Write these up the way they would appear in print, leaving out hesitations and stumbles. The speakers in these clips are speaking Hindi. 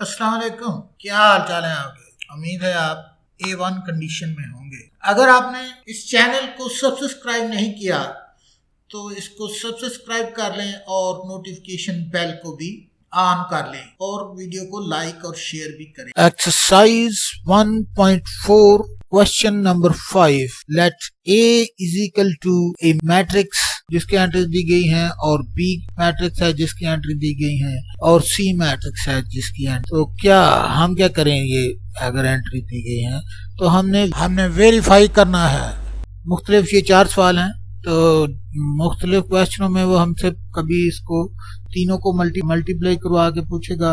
अस्सलाम वालेकुम। क्या हाल चाल है आपके? उम्मीद है आप A1 कंडीशन में होंगे। अगर आपने इस चैनल को सब्सक्राइब नहीं किया तो इसको सब्सक्राइब कर लें और नोटिफिकेशन बेल को भी ऑन कर लें और वीडियो को लाइक और शेयर भी करें। Exercise 1.4 question number 5। Let A is equal to a matrix जिसकी एंट्री दी गई है और B मैट्रिक्स है जिसकी एंट्री दी गई है और C मैट्रिक्स है जिसकी एंट्री। तो क्या हम क्या करें, ये अगर एंट्री दी गई है तो हमने वेरीफाई करना है। मुख्तलिफ ये 4 सवाल हैं, तो मुख्तलिफ क्वेश्चनों में वो हमसे कभी इसको तीनों को मल्टीप्लाई करवा के पूछेगा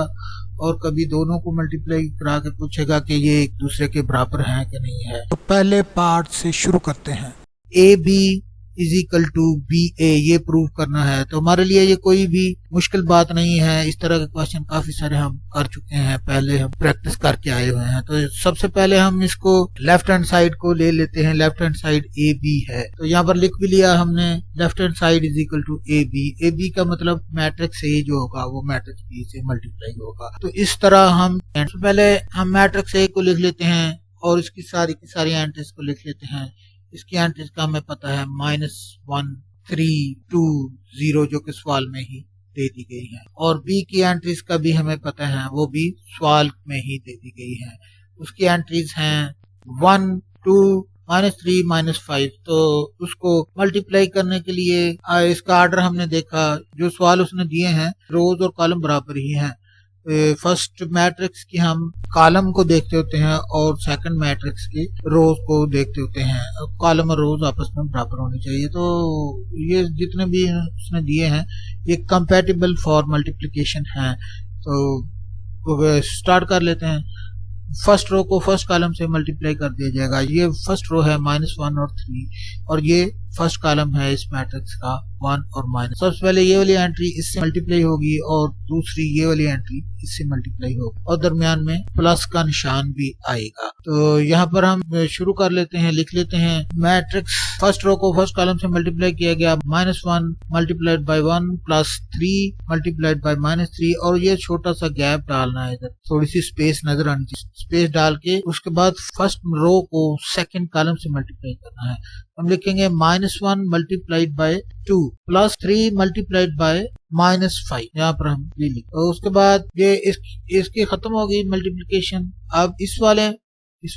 और कभी दोनों को मल्टीप्लाई करा के पूछेगा कि ये एक दूसरे के बराबर हैं कि नहीं है। तो पहले पार्ट से शुरू करते हैं। A B is equal to B A, ये प्रूव करना है। तो हमारे लिए ये कोई भी मुश्किल बात नहीं है। इस तरह के क्वेश्चन काफी सारे हम कर चुके हैं, पहले हम प्रैक्टिस करके आए हुए हैं। तो सबसे पहले हम इसको लेफ्ट हैंड साइड को ले लेते हैं। Left hand side A B है, तो यहाँ पर लिख भी लिया हमने। Left hand side is equal to A B. A B का मतलब मैट्रिक्स ए जो होगा वो मैट्रिक्स बी से मल्टीप्लाई होगा। तो इस तरह हम पहले हम मैट्रिक्स ए को लिख लेते हैं और इसकी सारी की सारी एंट्रीज को लिख लेते हैं। इसकी एंट्रीज का हमें पता है -1 3 2 0 जो कि सवाल में ही दे दी गई है, और बी की एंट्रीज का भी हमें पता है, वो भी सवाल में ही दे दी गई है। उसकी एंट्रीज हैं 1 2 -3 -5। तो उसको मल्टीप्लाई करने के लिए इसका ऑर्डर हमने देखा, जो सवाल उसने दिए हैं रोज और कॉलम बराबर ही हैं। फर्स्ट मैट्रिक्स की हम कॉलम को देखते होते हैं और सेकंड मैट्रिक्स की रोज को देखते होते हैं। कॉलम और रोज आपस में बराबर होनी चाहिए। तो ये जितने भी उसने दिए हैं ये कंपैटिबल फॉर मल्टीप्लिकेशन है। तो स्टार्ट कर लेते हैं। फर्स्ट रो को फर्स्ट कॉलम से मल्टीप्लाई कर दिया जाएगा। ये फर्स्ट रो है -1 और 3, और ये फर्स्ट कॉलम है इस मैट्रिक्स का 1 और माइनस। सबसे पहले ये वाली एंट्री इससे मल्टीप्लाई होगी और दूसरी ये वाली एंट्री इससे मल्टीप्लाई होगी और दरमियान में प्लस का निशान भी आएगा। तो यहाँ पर हम शुरू कर लेते हैं, लिख लेते हैं मैट्रिक्स। फर्स्ट रो को फर्स्ट कॉलम से मल्टीप्लाई किया गया, -1 multiplied by 1 plus 3 multiplied by -3, और ये छोटा सा गैप डालना है, इधर थोड़ी सी स्पेस नजर आनी चाहिए। स्पेस डाल के उसके बाद फर्स्ट रो को सेकंड कॉलम से मल्टीप्लाई करना है। हम लिखेंगे -1 multiplied bye 2 plus 3 multiplied by -5। यहाँ पर हम ये लिख, और उसके बाद ये इसकी खत्म हो गई मल्टीप्लिकेशन। अब इस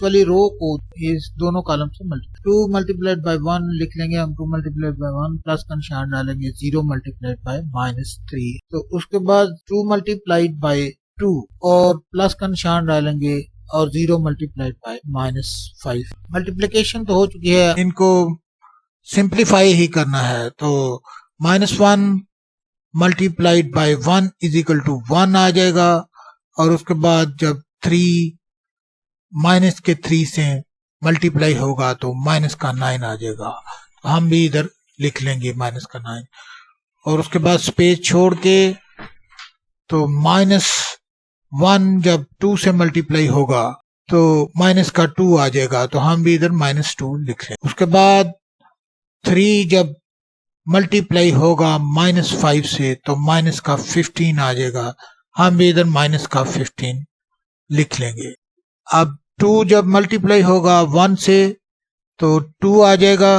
वाली रो को इस दोनों कॉलम से 2 मल्टीप्लाइड बाय 1 लिख लेंगे हम। 2 मल्टीप्लाइड बाय 1 प्लस का निशान डालेंगे, 0 मल्टीप्लाइड बाय -3। तो उसके बाद 2 मल्टीप्लाइड बाय 2 और प्लस का निशान डालेंगे और 0 मल्टीप्लाइड बाय -5। मल्टीप्लिकेशन तो हो चुकी है, इनको सिंप्लीफाई ही करना है। तो -1 multiplied by 1 is equal to 1 आ जाएगा, और उसके बाद जब 3 माइनस के 3 से मल्टीप्लाई होगा तो माइनस का 9 आ जाएगा। तो हम भी इधर लिख लेंगे -9, और उसके बाद स्पेस छोड़ के तो -1 जब 2 से मल्टीप्लाई होगा तो माइनस का 2 आ जाएगा। तो हम भी इधर -2 लिख लें। उसके बाद 3 जब मल्टीप्लाई होगा -5 से तो माइनस का 15 आ जाएगा। हम भी इधर माइनस का 15 लिख लेंगे। अब 2 जब मल्टीप्लाई होगा 1 से तो 2 आ जाएगा।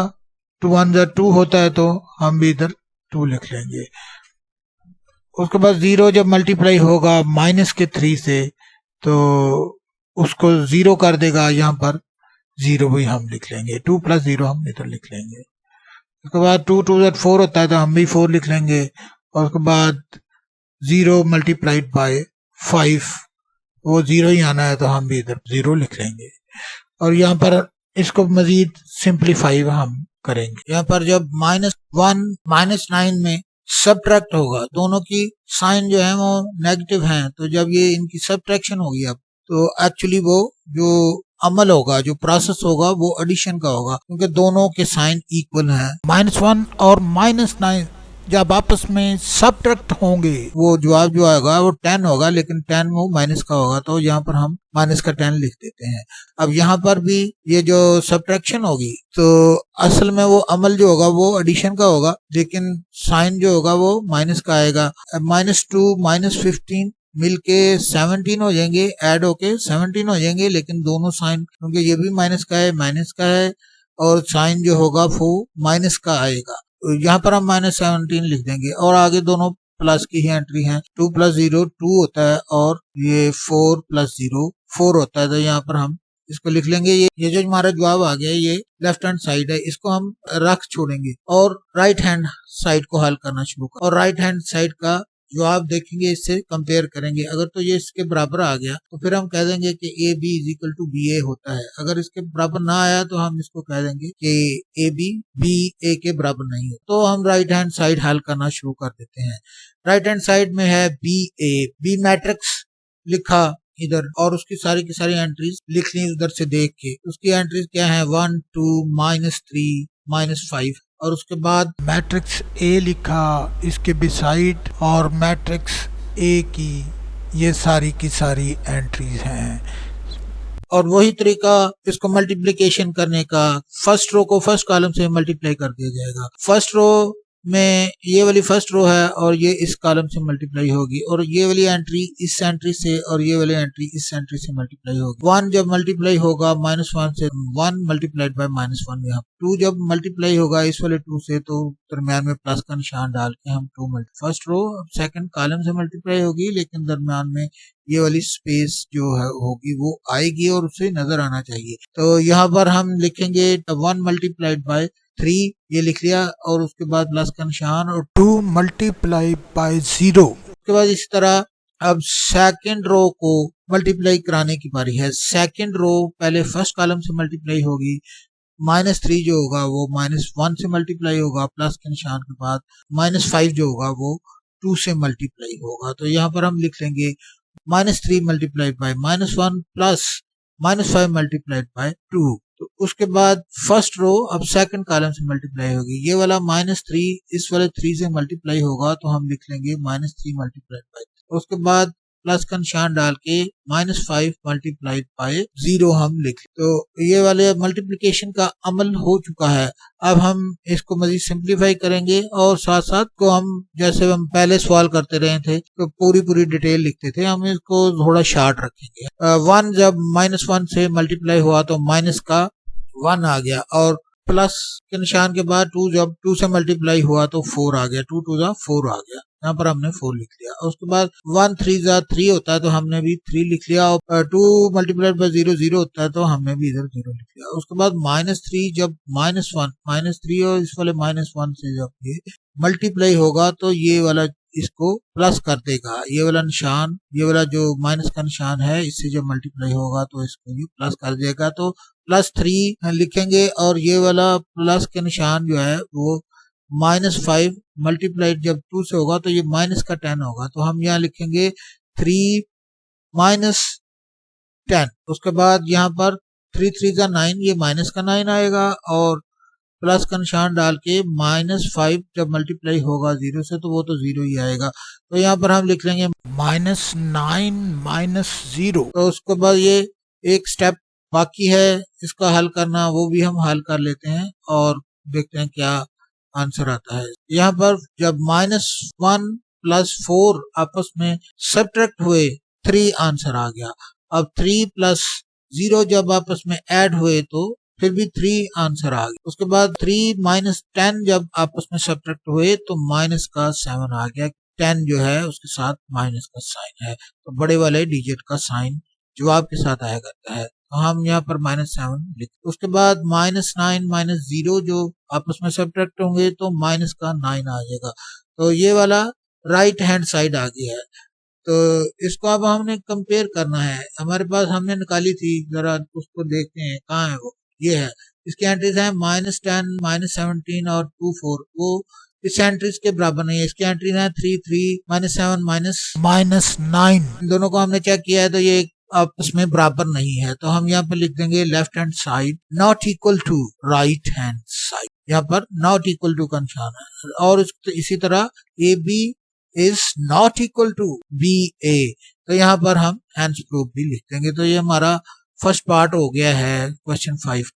2 1 जा 2 होता है, तो हम भी इधर 2 लिख लेंगे। उसके बाद 0 जब मल्टीप्लाई होगा -3 से तो उसको 0 कर देगा, यहाँ पर 0 भी हम लिख लेंगे। 2 + 0 हम इधर लिख लेंगे। उसके बाद 2 2 जा 4 होता है, तो हम भी 4 लिख लेंगे। और उसके बाद 0 मल्टीप्लाइड बाय 5, वो 0 ही आना है, तो हम भी इधर 0 लिख लेंगे। और यहाँ पर इसको मजीद सिंप्लीफाई हम करेंगे। यहाँ पर जब -1 -9 में सब्ट्रैक्ट होगा, दोनों की साइन जो है वो नेगेटिव हैं, तो जब ये इनकी सब्ट्रैक्शन होगी अब, तो एक्चुअली वो जो अमल होगा, जो प्रोसेस होगा, वो एडिशन का होगा, क्योंकि दोनों के साइन इक्वल हैं। -1 और -9 जब आपस में सब्ट्रैक्ट होंगे, वो जवाब जो आएगा वो 10 होगा, लेकिन 10 वो माइनस का होगा, तो यहाँ पर हम माइनस का 10 लिख देते हैं। अब यहाँ पर भी ये जो सब्ट्रैक्शन होगी, तो असल में वो अमल जो होगा वो एडिशन का होगा, लेकिन साइन जो होगा वो माइनस का आएगा। -2 -15 मिलके 17 हो जाएंगे, ऐड होके 17 हो जाएंगे, लेकिन दोनों साइन, क्योंकि ये भी माइनस का है और साइन जो होगा वो माइनस का आएगा, तो यहाँ पर हम -17 लिख देंगे और आगे दोनों प्लस की ही एंट्री है। 2 + 0 2 होता है और ये 4 + 0 4 होता है, तो यहाँ पर हम इसको लिख लेंगे। ये जो हमारा जवाब आ गया ये लेफ्ट हैंड साइड है, इसको हम रख छोड़ेंगे और राइट हैंड साइड को हल करना शुरू कर, और राइट हैंड साइड का जवाब देखेंगे, इससे कंपेयर करेंगे। अगर तो ये इसके बराबर आ गया तो फिर हम कह देंगे कि AB = BA होता है। अगर इसके बराबर ना आया तो हम इसको कह देंगे कि AB BA के बराबर नहीं है। तो हम राइट हैंड साइड हल करना शुरू कर देते हैं। राइट हैंड साइड में है BA, B मैट्रिक्स लिखा इधर और उसकी सारी की सारी एंट्रीज लिख ली उधर से देख के। उसकी एंट्रीज क्या है 1 2 -3 -5, और उसके बाद मैट्रिक्स ए लिखा इसके बिसाइड और मैट्रिक्स ए की ये सारी की सारी एंट्रीज हैं। और वही तरीका इसको मल्टीप्लिकेशन करने का, फर्स्ट रो को फर्स्ट कॉलम से मल्टीप्लाई कर दिया जाएगा। फर्स्ट रो में ये वाली फर्स्ट रो है और ये इस कॉलम से मल्टीप्लाई होगी, और ये वाली एंट्री इस एंट्री से और ये वाली एंट्री इस एंट्री से मल्टीप्लाई होगी। 1 जब मल्टीप्लाई होगा -1 से 1 मल्टीप्लाइड बाय -1 यहाँ। 2 जब मल्टीप्लाई होगा इस वाले 2 से, तो दरम्यान में प्लस का निशान डाल के हम 2 फर्स्ट रो सेकंड कॉलम से मल्टीप्लाई होगी, लेकिन दरम्यान में ये वाली स्पेस जो है होगी वो आएगी और उसे नजर आना चाहिए। तो यहाँ पर हम लिखेंगे 1 मल्टीप्लाइड बाय 3 ये लिख लिया, और उसके बाद प्लस का निशान, और 2 मल्टीप्लाई बाय 0। उसके बाद इस तरह अब सेकंड रो को मल्टीप्लाई कराने की बारी है। सेकंड रो पहले फर्स्ट कॉलम से मल्टीप्लाई होगी, -3 जो होगा वो -1 से मल्टीप्लाई होगा, प्लस के निशान के बाद -5 जो होगा वो 2 से मल्टीप्लाई होगा। तो यहाँ पर हम लिख लेंगे -3 multiplied by -1 plus -5 multiplied by 2। तो उसके बाद फर्स्ट रो अब सेकंड कॉलम से मल्टीप्लाई होगी, ये वाला -3 इस वाले 3 से मल्टीप्लाई होगा, तो हम लिख लेंगे -3 मल्टीप्लाइड बाय। उसके बाद प्लस का निशान डाल के -5 मल्टीप्लाइड बाय 0 हम लिख। तो ये वाले मल्टीप्लिकेशन का अमल हो चुका है। अब हम इसको मजीद सिंप्लीफाई करेंगे और साथ साथ को हम जैसे हम पहले सवाल करते रहे थे तो पूरी डिटेल लिखते थे, हम इसको थोड़ा शार्ट रखेंगे। 1 जब -1 से मल्टीप्लाई हुआ तो माइनस का 1 आ गया, और प्लस के निशान के बाद 2 जब 2 से मल्टीप्लाई हुआ तो 4 आ गया, 2 2 4 आ गया, यहाँ पर हमने 4 लिख लिया। उसके बाद 1 3 3 होता है तो हमने भी 3 लिख लिया, और 2 मल्टीप्लाइड बाय 0 0 होता है तो हमने भी इधर 0 लिख लिया। उसके बाद -3 जब -3 और इस वाले -1 से जब ये मल्टीप्लाई होगा तो ये वाला इसको प्लस कर देगा, ये वाला निशान, ये वाला जो माइनस का निशान है इससे जब मल्टीप्लाई होगा तो इसको ये प्लस कर देगा, तो +3 लिखेंगे, और ये वाला प्लस के निशान जो है वो -5 मल्टीप्लाइड जब 2 से होगा तो ये माइनस का 10 होगा, तो हम यहाँ लिखेंगे 3 - 10। उसके बाद यहाँ पर 3 3 9, ये माइनस का 9 आएगा, और प्लस का निशान डाल के -5 जब मल्टीप्लाई होगा 0 से तो वो तो 0 ही आएगा, तो यहाँ पर हम लिख लेंगे -9 - 0। तो उसके बाद ये एक स्टेप बाकी है इसका हल करना, वो भी हम हल कर लेते हैं और देखते हैं क्या आंसर आता है। यहाँ पर जब -1 + 4 आपस में सब्ट्रैक्ट हुए 3 आंसर आ गया। अब 3 + 0 जब आपस में ऐड हुए तो फिर भी 3 आंसर आ गया। उसके बाद 3 - 10 जब आपस में सब्ट्रैक्ट हुए तो माइनस का 7 आ गया। 10 जो है उसके साथ माइनस का साइन है, तो बड़े वाले डिजिट का साइन जवाब के साथ आया करता है, तो हम यहाँ पर -7 लिख। उसके बाद -9 - 0 जो आपस में सब्ट्रैक्ट होंगे तो माइनस का 9 आ जाएगा, तो ये वाला राइट हैंड साइड आ गया है। तो इसको अब हमने कंपेयर करना है, हमारे पास हमने निकाली थी, जरा उसको देखते हैं कहाँ है वो, ये है। इसकी एंट्रीज है -10 -17 और 2 4, वो इस एंट्रीज के बराबर नहीं है। इसकी एंट्री है 3 3 -7 -9, दोनों को हमने चेक किया है तो ये आपस में बराबर नहीं है, तो हम यहाँ पर लिख देंगे left hand side not equal to right hand side, यहाँ पर नॉट इक्वल टू का निशान है। और इसी तरह AB is not equal to BA, तो यहाँ पर हम हैंस प्रूफ भी लिख देंगे। तो ये हमारा फर्स्ट पार्ट हो गया है क्वेश्चन 5।